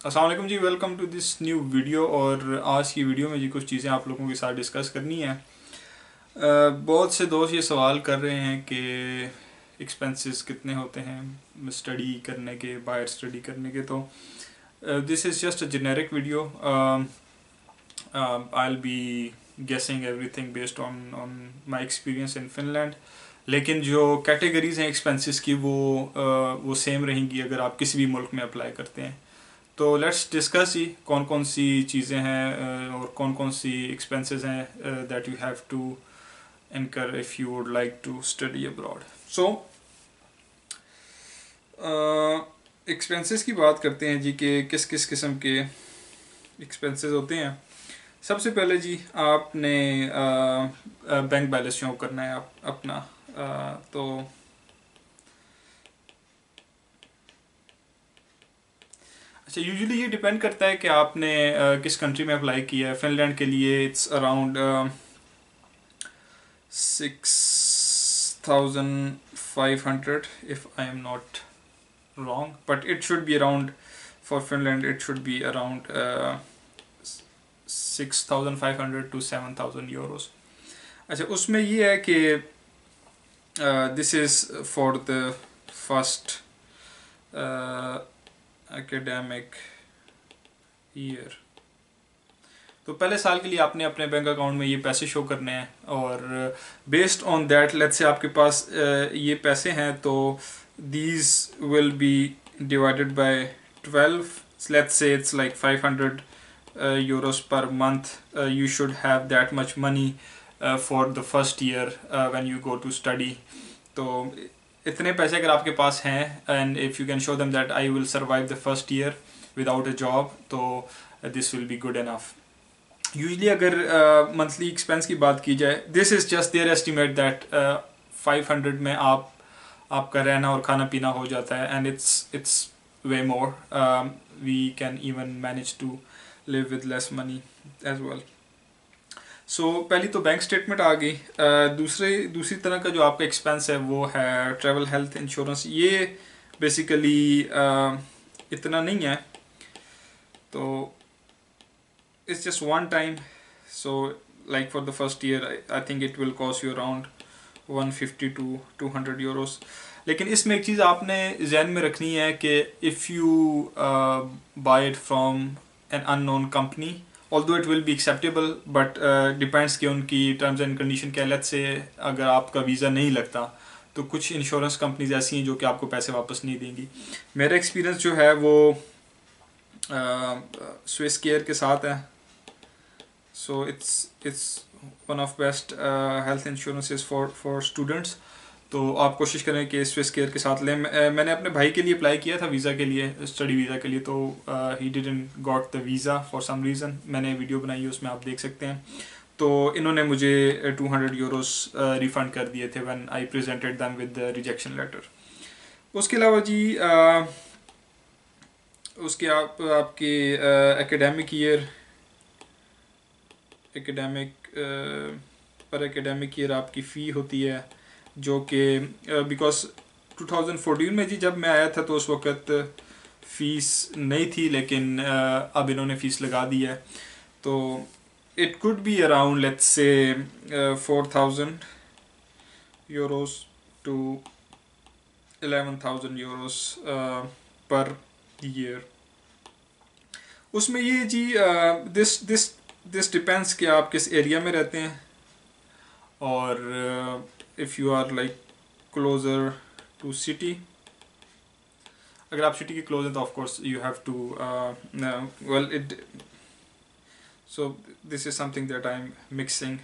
अस्सलाम वालेकुम जी, welcome to this new video. और आज की वीडियो में जी कुछ चीज़ें आप लोगों के साथ डिस्कस करनी है। बहुत से दोस्त ये सवाल कर रहे हैं कि एक्सपेंसेस कितने होते हैं स्टडी करने के, बाहर स्टडी करने के। तो this is just a generic video. I will be guessing everything based on my experience in Finland. लेकिन जो कैटेगरीज हैं एक्सपेंसेस की वो सेम रहेंगी अगर आप किसी भी मुल्क में अप्लाई करते हैं। तो लेट्स डिस्कस ही कौन कौन सी चीज़ें हैं और कौन कौन सी एक्सपेंसेस हैं that you have to incur if you would like to study abroad. So expenses की बात करते हैं जी कि किस किस किस्म के एक्सपेंसेस होते हैं। सबसे पहले जी आपने बैंक बैलेंस शो करना है आप अपना। तो अच्छा, यूजुअली ये डिपेंड करता है कि आपने किस कंट्री में अप्लाई किया है। फिनलैंड के लिए it's around 6,500 if I am not wrong, but it should be around, for Finland it should be around 6,500 to 7,000 euros. अच्छा, उसमें ये है कि this is for the first academic year. तो पहले साल के लिए आपने अपने बैंक अकाउंट में ये पैसे शो करने हैं और based on that let's say आपके पास ये पैसे हैं तो these will be divided by 12. Let's say it's like 500 euros per month. You should have that much money for the first year when you go to study. तो इतने पैसे अगर आपके पास हैं and if you can show them that I will survive the first year without a job, तो this will be good enough. Usually अगर monthly expense की बात की जाए, this is just their estimate that 500 में आपका रहना और खाना पीना हो जाता है and it's way more. We can even manage to live with less money as well. So पहली तो बैंक स्टेटमेंट आ गई। दूसरी तरह का जो आपका एक्सपेंस है वो है ट्रैवल हेल्थ इंश्योरेंस। ये बेसिकली इतना नहीं है, तो it's just one time. So like for the first year I think it will cost you around 150 to 200 euros. लेकिन इसमें एक चीज़ आपने जहन में रखनी है कि if you buy it from an unknown company, although it will be acceptable but depends कि उनकी terms and condition क्या है। let's say अगर आपका वीज़ा नहीं लगता तो कुछ इंश्योरेंस कंपनीज ऐसी हैं जो कि आपको पैसे वापस नहीं देंगी। मेरा एक्सपीरियंस जो है वो स्विस केयर के साथ है। So it's one of best health insurances for students. तो आप कोशिश करें कि स्विस केयर के साथ लें। मैंने अपने भाई के लिए अप्लाई किया था वीज़ा के लिए, स्टडी वीज़ा के लिए, तो he didn't got the visa for some reason. मैंने वीडियो बनाई है उसमें आप देख सकते हैं। तो इन्होंने मुझे 200 यूरोस रिफ़ंड कर दिए थे when I presented them with the rejection letter. उसके अलावा जी उसके आपके एकेडमिक ईयर पर एकेडमिक ईयर आपकी फ़ी होती है जो कि बिकॉज 2014 में जी जब मैं आया था तो उस वक़्त फ़ीस नहीं थी, लेकिन अब इन्होंने फ़ीस लगा दी है। तो it could be around let's say 4,000 euros to 11,000 euros per year. उसमें ये जी दिस डिपेंड्स कि आप किस एरिया में रहते हैं और if you are like closer to city. अगर आप सिटी के क्लोज हैं तो of course you have to well it so this is something that I am mixing.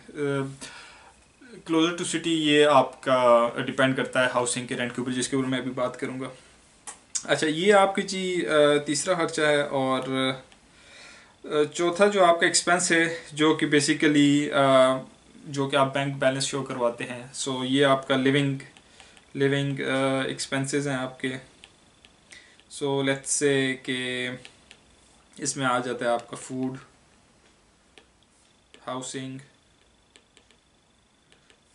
Closer to city ये आपका डिपेंड करता है हाउसिंग के रेंट के ऊपर, जिसके ऊपर मैं अभी बात करूँगा। अच्छा, ये आपकी जी तीसरा खर्चा है। और चौथा जो आपका एक्सपेंस है जो कि बेसिकली जो कि आप बैंक बैलेंस शो करवाते हैं, सो ये आपका लिविंग एक्सपेंसेस हैं आपके। सो लेट्स से कि इसमें आ जाता है आपका फूड, हाउसिंग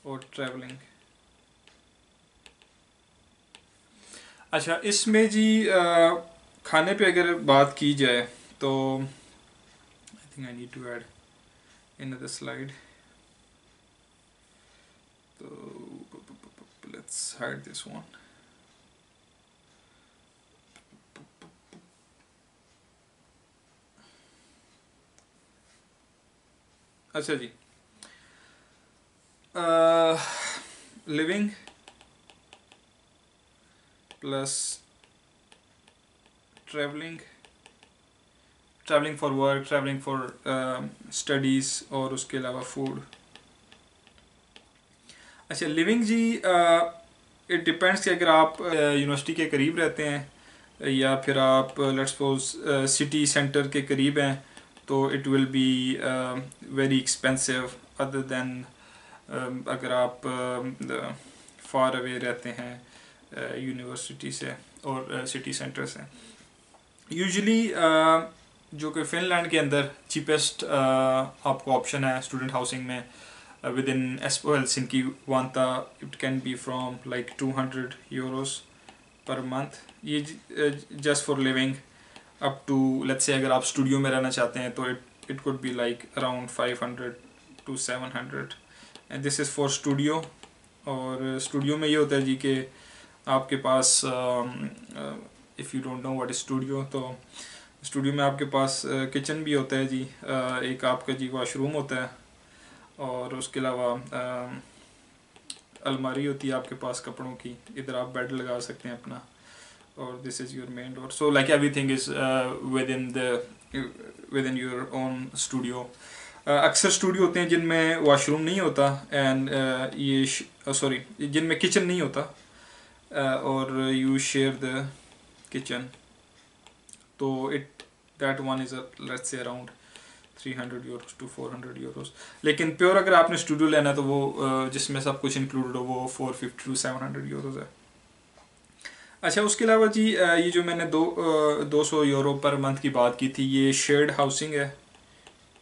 और ट्रैवलिंग। अच्छा, इसमें जी खाने पे अगर बात की जाए तो I think I need to add another slide. So let's hide this one. अच्छा जी, living plus travelling, travelling for work, travelling for studies और उसके अलावा फूड। अच्छा लिविंग जी, इट डिपेंड्स कि अगर आप यूनिवर्सिटी के करीब रहते हैं या फिर आप लेट्स सपोज सिटी सेंटर के करीब हैं तो it will be very expensive other than अगर आप फार अवे रहते हैं यूनिवर्सिटी से और सिटी सेंटर से। यूजुअली जो कि फिनलैंड के अंदर चीपेस्ट आपको ऑप्शन है स्टूडेंट हाउसिंग में within Espoo Helsinki Vantaa, it can be from like 200 euros per month, ये just for living, up to let's say अगर आप स्टूडियो में रहना चाहते हैं तो it could be like around 500 to 700 and this is for studio। और studio में ये होता है जी कि आपके पास if you don't know what is studio, तो स्टूडियो में आपके पास किचन भी होता है जी, एक आपका जी वॉशरूम होता है और उसके अलावा अलमारी होती है आपके पास कपड़ों की, इधर आप बेड लगा सकते हैं अपना, और this is your main door. So like everything is with in your own studio. अक्सर स्टूडियो होते हैं जिनमें वॉशरूम नहीं होता एंड ये सॉरी जिनमें किचन नहीं होता और यू शेयर द किचन, तो it that one is let's say around 300 euros to 400 euros। लेकिन प्योर अगर आपने स्टूडियो लेना है तो वो जिसमें सब कुछ इंक्लूडेड हो वो 450 to 700 euros है। अच्छा उसके अलावा जी ये जो मैंने 200 यूरो पर मंथ की बात की थी, ये शेयर्ड हाउसिंग है।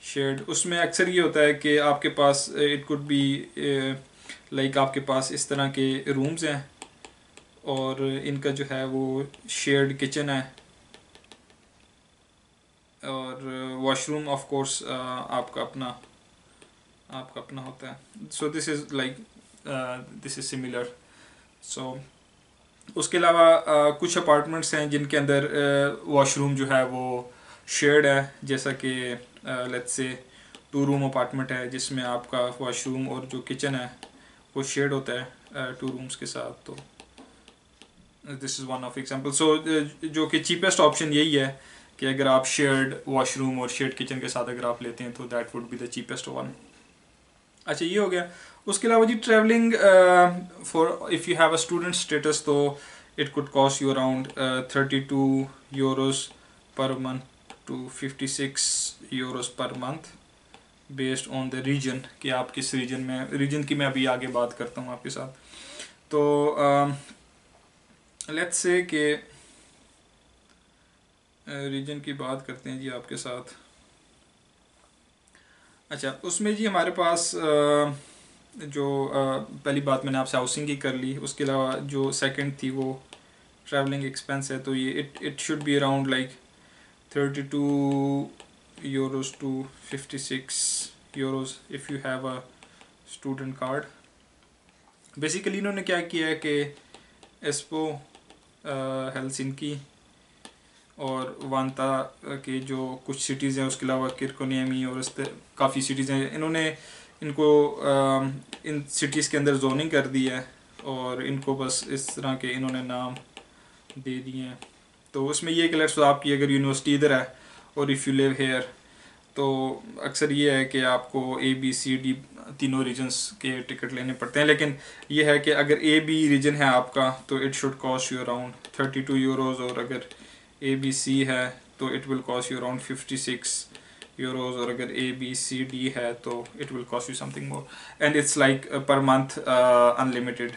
शेयर्ड उसमें अक्सर ये होता है कि आपके पास इट कुड बी लाइक आपके पास इस तरह के रूम्स हैं और इनका जो है वो शेयर्ड किचन है और वॉशरूम ऑफ कोर्स आपका अपना होता है। So this is like this is similar. So उसके अलावा कुछ अपार्टमेंट्स हैं जिनके अंदर वॉशरूम जो है वो शेयर्ड है, जैसा कि लेट्स से 2 रूम अपार्टमेंट है जिसमें आपका वॉशरूम और जो किचन है वो शेयर्ड होता है 2 रूम्स के साथ। तो this is one of example. So जो कि चीपेस्ट ऑप्शन यही है कि अगर आप शेयर्ड वॉशरूम और शेयर्ड किचन के साथ अगर आप लेते हैं तो that would be the cheapest one. अच्छा ये हो गया। उसके अलावा जी travelling for if you have a student status तो it could cost you around 32 euros per month to 56 euros per month based on the reason कि आप किस रीजन की मैं अभी आगे बात करता हूँ आपके साथ। तो लेट्स से कि रीजन की बात करते हैं जी आपके साथ। अच्छा उसमें जी हमारे पास जो पहली बात मैंने आपसे हाउसिंग की कर ली, उसके अलावा जो सेकंड थी वो ट्रैवलिंग एक्सपेंस है, तो ये it should be around like 32 euros to 56 euros if you have a student card. Basically इन्होंने क्या किया है कि एस्पो हेलसिंकी और वांता के जो कुछ सिटीज़ हैं उसके अलावा किर्कोनियमी और काफ़ी सिटीज़ हैं, इन्होंने इनको इन सिटीज़ के अंदर जोनिंग कर दी है और इनको बस इस तरह के इन्होंने नाम दे दिए हैं। तो उसमें ये कि लेट्स आपकी अगर यूनिवर्सिटी इधर है और इफ़ यू लिव हेयर तो अक्सर ये है कि आपको ABCD तीनों रीजन्स के टिकट लेने पड़ते हैं, लेकिन ये है कि अगर AB रीजन है आपका तो it should cost you around 32 euros और अगर ABC है तो it will cost you around 56 euros और अगर ABCD है तो it will cost you something more and it's like per month unlimited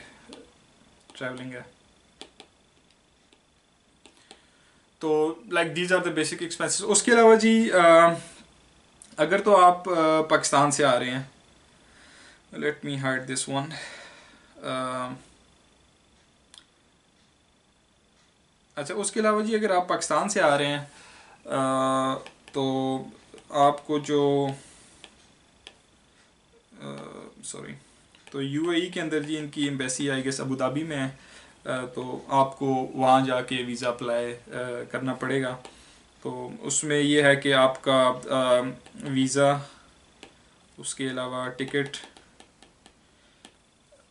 travelling है। तो like these are the basic expenses. उसके अलावा जी अगर तो आप पाकिस्तान से आ रहे हैं, let me hide this one. अच्छा, उसके अलावा जी अगर आप पाकिस्तान से आ रहे हैं तो आपको जो सॉरी, तो यूएई के अंदर जी इनकी embassy I guess Abu Dhabi में है, तो आपको वहाँ जाके वीज़ा अप्लाई करना पड़ेगा। तो उसमें ये है कि आपका वीज़ा, उसके अलावा टिकट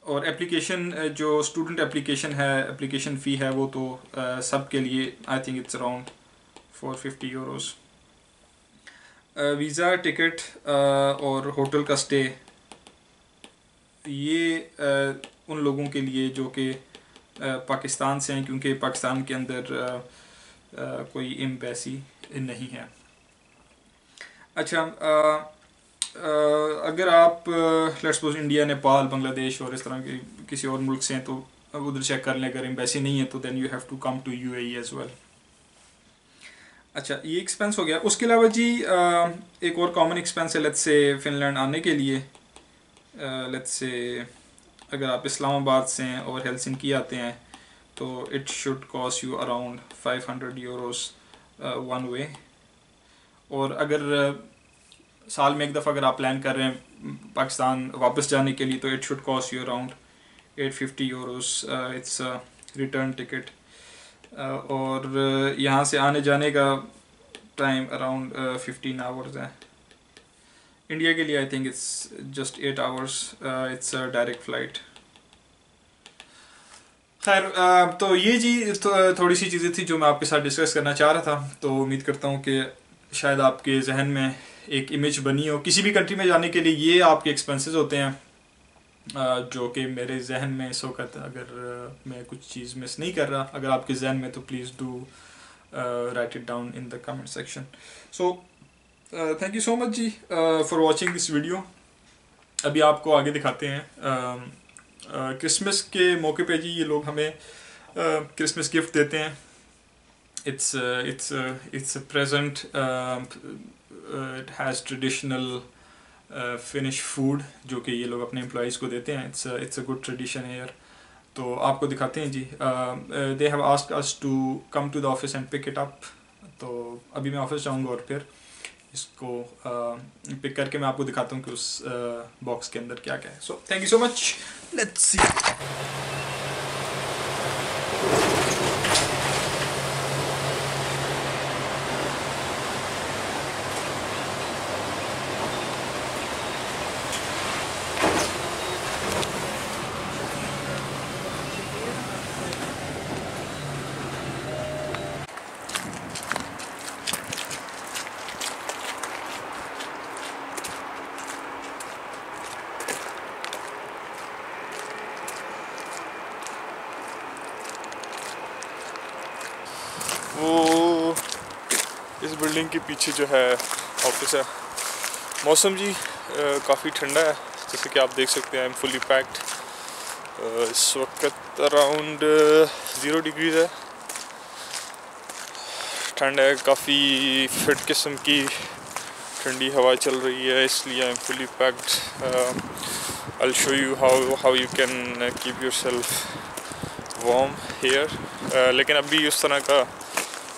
और एप्लीकेशन, जो स्टूडेंट एप्लीकेशन है, एप्लीकेशन फ़ी है वो तो सब के लिए I think it's around 450 euros. Visa, ticket और होटल का स्टे, ये उन लोगों के लिए जो कि पाकिस्तान से हैं, क्योंकि पाकिस्तान के अंदर कोई एम्बेसी नहीं है। अच्छा, अगर आप let's suppose India, Nepal, Bangladesh और इस तरह के किसी और मुल्क से हैं तो अब उधर चेक कर लें, अगर एम्बेसी नहीं है तो then you have to come to UAE as well. अच्छा, ये एक्सपेंस हो गया। उसके अलावा जी एक और कॉमन एक्सपेंस है लेट्स से फिनलैंड आने के लिए। लेट्स से अगर आप इस्लामाबाद से हैं और हेलसिंकी आते हैं तो it should cost you around 500 euros one way. और अगर साल में एक दफ़ा अगर आप प्लान कर रहे हैं पाकिस्तान वापस जाने के लिए तो it should cost you around 850 euros, it's return ticket. और यहाँ से आने जाने का टाइम अराउंड 15 आवर्स है। इंडिया के लिए I think it's just 8 hours, it's a direct flight. खैर, तो ये जी थोड़ी सी चीज़ें थी जो मैं आपके साथ डिस्कस करना चाह रहा था। तो उम्मीद करता हूँ कि शायद आपके जहन में एक इमेज बनी हो। किसी भी कंट्री में जाने के लिए ये आपके एक्सपेंसेस होते हैं, जो कि मेरे जहन में इस वक्त, अगर मैं कुछ चीज़ मिस नहीं कर रहा, अगर आपके जहन में, तो please do write it down in the comment section. So thank you so much जी फॉर वॉचिंग दिस वीडियो। अभी आपको आगे दिखाते हैं क्रिसमस के मौके पे जी ये लोग हमें क्रिसमस गिफ्ट देते हैं। It's a present, it has traditional Finnish food जो कि ये लोग अपने एम्प्लॉयज़ को देते हैं। It's a good tradition here. तो आपको दिखाते हैं जी। They have asked us to come to the office and pick it up. तो अभी मैं ऑफिस जाऊंगा और फिर इसको पिक करके मैं आपको दिखाता हूँ कि उस बॉक्स के अंदर क्या क्या है। सो thank you so much, let's see. वो इस बिल्डिंग के पीछे जो है ऑफिस है। मौसम जी काफ़ी ठंडा है, जैसे कि आप देख सकते हैं। आई एम फुली पैक्ड। इस वक्त अराउंड 0 डिग्रीज़ है। ठंड है, काफ़ी फिट किस्म की ठंडी हवा चल रही है, इसलिए I am fully packed. I will show you how you can keep yourself warm here. लेकिन अभी उस तरह का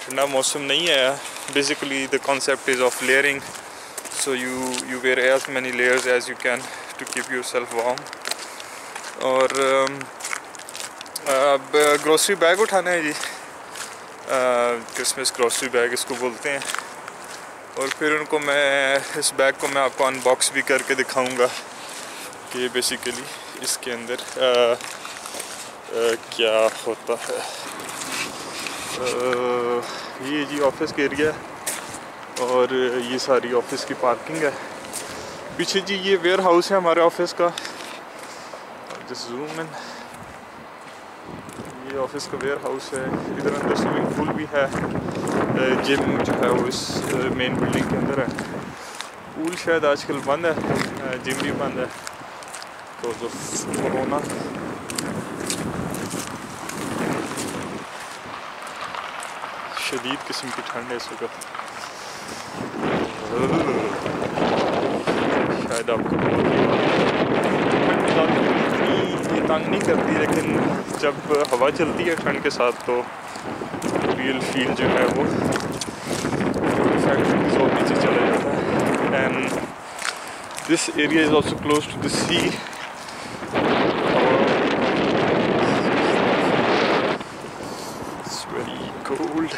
ठंडा मौसम नहीं है। Basically the concept is of layering, so you wear as many layers as you can to keep yourself warm. और अब ग्रोसरी बैग उठाना है जी, क्रिसमस ग्रोसरी बैग इसको बोलते हैं। और फिर उनको इस बैग को मैं आपको अनबॉक्स भी करके दिखाऊंगा कि बेसिकली इसके अंदर क्या होता है। ये जी ऑफिस का एरिया है और ये सारी ऑफिस की पार्किंग है। पीछे जी ये वेयर हाउस है हमारे ऑफिस का। जस्ट जूम इन, ये ऑफिस का वेयर हाउस है। इधर अंदर स्विमिंग पूल भी है। जिम जो है वो इस मेन बिल्डिंग के अंदर है। पूल शायद आजकल बंद है, जिम भी बंद है बिकॉज ऑफ कोरोना। शदीद किस्म की ठंड है इस वक्त। शायद आपको ये तंग नहीं करती, लेकिन जब हवा चलती है ठंड के साथ तो रियल फील जो है वो फैक्ट्री और नीचे चला जाता है। And this area is also close to the sea. It's very cold.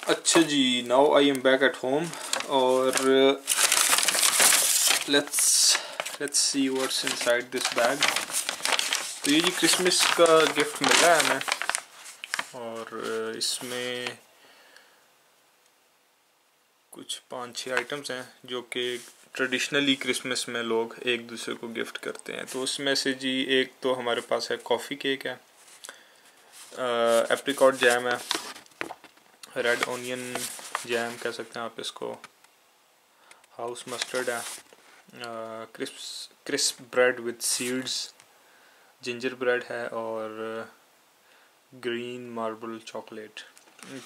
अच्छा जी, now I am back at home और let's see what's inside this bag. तो ये जी क्रिसमस का गिफ्ट मिला है हमें और इसमें कुछ 5-6 आइटम्स हैं जो कि ट्रेडिशनली क्रिसमस में लोग एक दूसरे को गिफ्ट करते हैं। तो उसमें से जी एक तो हमारे पास है कॉफ़ी केक है, एप्रिकॉट जैम है, रेड ऑनियन जैम कह सकते हैं आप इसको, हाउस मस्टर्ड है, crisp bread with seeds, ginger bread है और ग्रीन मार्बल चॉकलेट।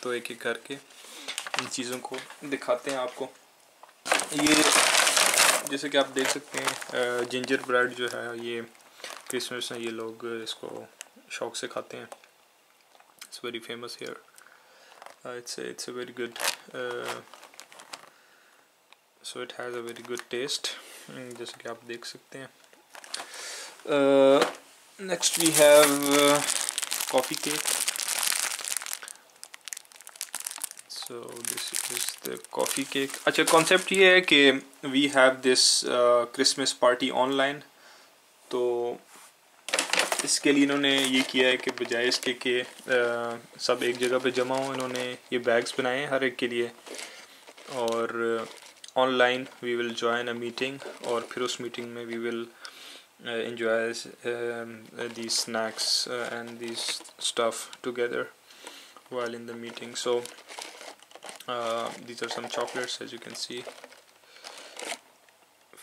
तो एक एक करके इन चीज़ों को दिखाते हैं आपको। ये जैसे कि आप देख सकते हैं जिंजर ब्रेड जो है ये क्रिसमस में ये लोग इसको शौक से खाते हैं। It's very famous here. it's a very good so it has a very good taste जैसे कि आप देख सकते हैं। next we have coffee cake. so this is the coffee cake. अच्छा, concept ये है कि we have this Christmas party online, तो इसके लिए इन्होंने ये किया है कि बजाय इसके कि सब एक जगह पे जमा हो, इन्होंने ये बैग्स बनाए हैं हर एक के लिए और online we will join a meeting और फिर उस मीटिंग में we will enjoy these snacks and these stuff together while in the meeting. So these are some chocolates as you can see.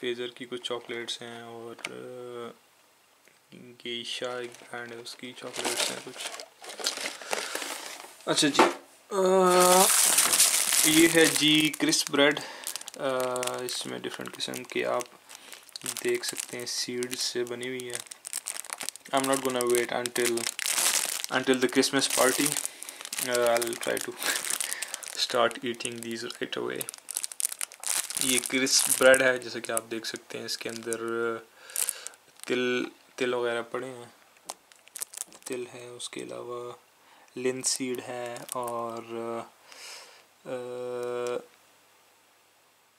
Phasor की कुछ चॉकलेट्स हैं और geisha एक brand है उसकी चॉकलेट्स हैं कुछ। अच्छा जी, ये है जी क्रिस्प ब्रेड। इसमें डिफरेंट किस्म के आप देख सकते हैं सीड्स से बनी हुई है। I am not gonna wait until the Christmas party. I'll try to start eating these right away. ये क्रिस्प ब्रेड है जैसे कि आप देख सकते हैं। इसके अंदर तिल वगैरह पड़े हैं, तिल है, उसके अलावा लिनसीड है और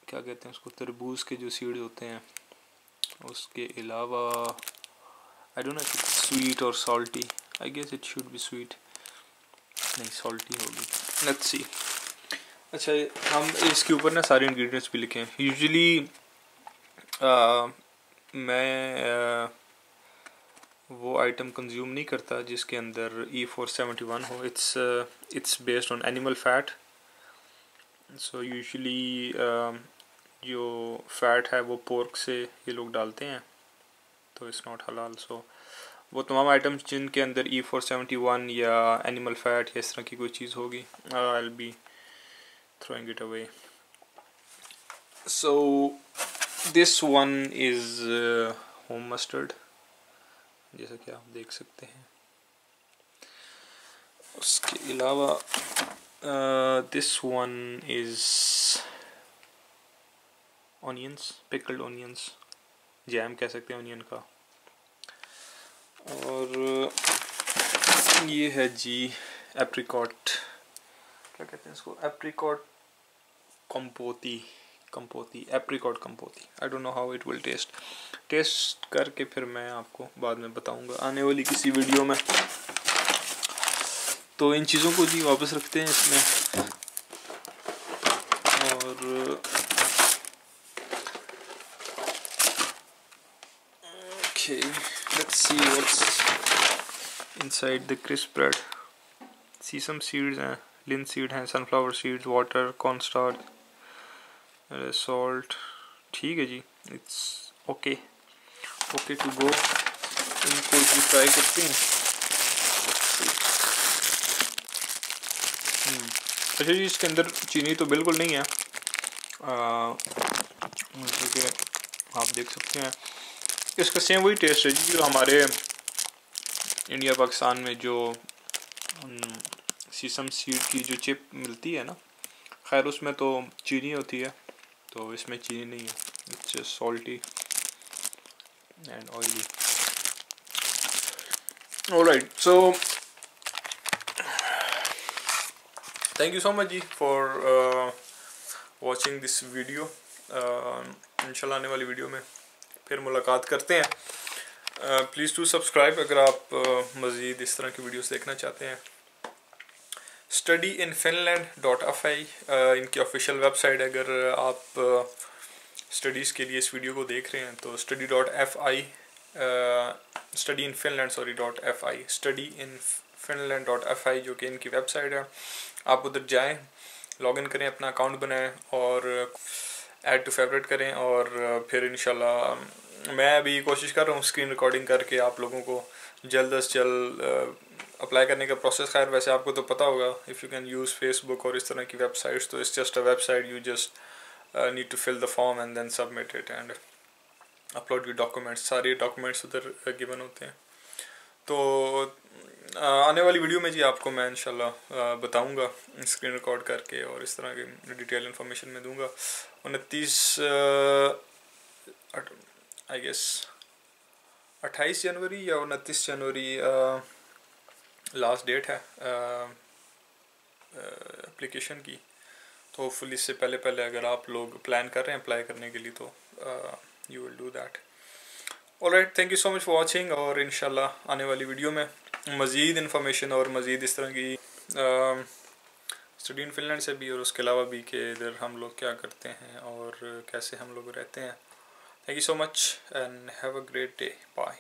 क्या कहते हैं उसको, तरबूज के जो सीड्स होते हैं। उसके अलावा I don't know if it's sweet और salty, I guess it should be sweet, नहीं सॉल्टी होगी, लेट्स सी। अच्छा, हम इसके ऊपर ना सारे इंग्रेडिएंट्स भी लिखे हैं। यूजुअली मैं वो आइटम कंज्यूम नहीं करता जिसके अंदर E471 हो। It's based on animal fat. So usually जो फैट है वो पोर्क से ये लोग डालते हैं, तो इट्स नॉट हलाल। सो वो तमाम आइटम्स जिनके अंदर E471 या एनिमल फैट या इस तरह की कोई चीज़ होगी, आई will B throwing it away. So this one is home mustard जैसा कि आप देख सकते हैं। उसके अलावा this one is onions, pickled onions, jam कह सकते हैं ऑनियन का। और ये है जी एप्रिकॉट, क्या कहते हैं इसको, apricot compote, apricot compote. I don't know how it will taste करके फिर मैं आपको बाद में बताऊंगा आने वाली किसी वीडियो में। तो इन चीज़ों को जी वापस रखते हैं इसमें और Okay, let's see what's inside the crisp bread. Sesame seeds हैं, linseed हैं, sunflower seeds, water, cornstarch, salt. ठीक है जी, it's okay to go. इनको भी ट्राई करते हैं. अच्छा जी, इसके अंदर चीनी तो बिल्कुल नहीं है, जैसे कि आप देख सकते हैं. इसका सेम वही टेस्ट है जी जो हमारे इंडिया पाकिस्तान में जो सीसम सीड की जो चिप मिलती है ना, खैर उसमें तो चीनी होती है, तो इसमें चीनी नहीं है. It's salty and oily. Alright, so thank you so much जी फॉर वॉचिंग दिस वीडियो. इंशाल्लाह आने वाली वीडियो में फिर मुलाकात करते हैं. प्लीज़ टू सब्सक्राइब अगर आप मज़ीद इस तरह की वीडियोस देखना चाहते हैं. studyinfinland.fi इनकी ऑफिशियल वेबसाइट है. अगर आप स्टडीज़ के लिए इस वीडियो को देख रहे हैं तो studyinfinland.fi जो कि इनकी वेबसाइट है. आप उधर जाएं, लॉगिन करें, अपना अकाउंट बनाएं और ऐड टू फेवरेट करें. और फिर इंशाल्लाह मैं अभी कोशिश कर रहा हूँ स्क्रीन रिकॉर्डिंग करके आप लोगों को जल्द से जल्द अप्लाई करने का प्रोसेस. खैर वैसे आपको तो पता होगा, if you can use Facebook और इस तरह की वेबसाइट्स, तो it's just a website. You just need to fill the form and then submit it and upload your documents. सारे डॉक्यूमेंट्स उधर गिवन होते हैं. तो आने वाली वीडियो में जी आपको मैं इंशाल्लाह बताऊंगा स्क्रीन रिकॉर्ड करके और इस तरह की डिटेल इन्फॉर्मेशन में दूंगा. 29 आई गेस 28 जनवरी या 29 जनवरी लास्ट डेट है एप्लीकेशन की. तो होपफुली इससे पहले अगर आप लोग प्लान कर रहे हैं अप्लाई करने के लिए तो you will do that. Alright, thank you so much for watching. और इंशाल्लाह आने वाली वीडियो में मज़ीद इन्फॉर्मेशन और मज़ीद इस तरह की स्टडी इन फिनलैंड से भी और उसके अलावा भी कि इधर हम लोग क्या करते हैं और कैसे हम लोग रहते हैं. Thank you so much and have a great day. Bye.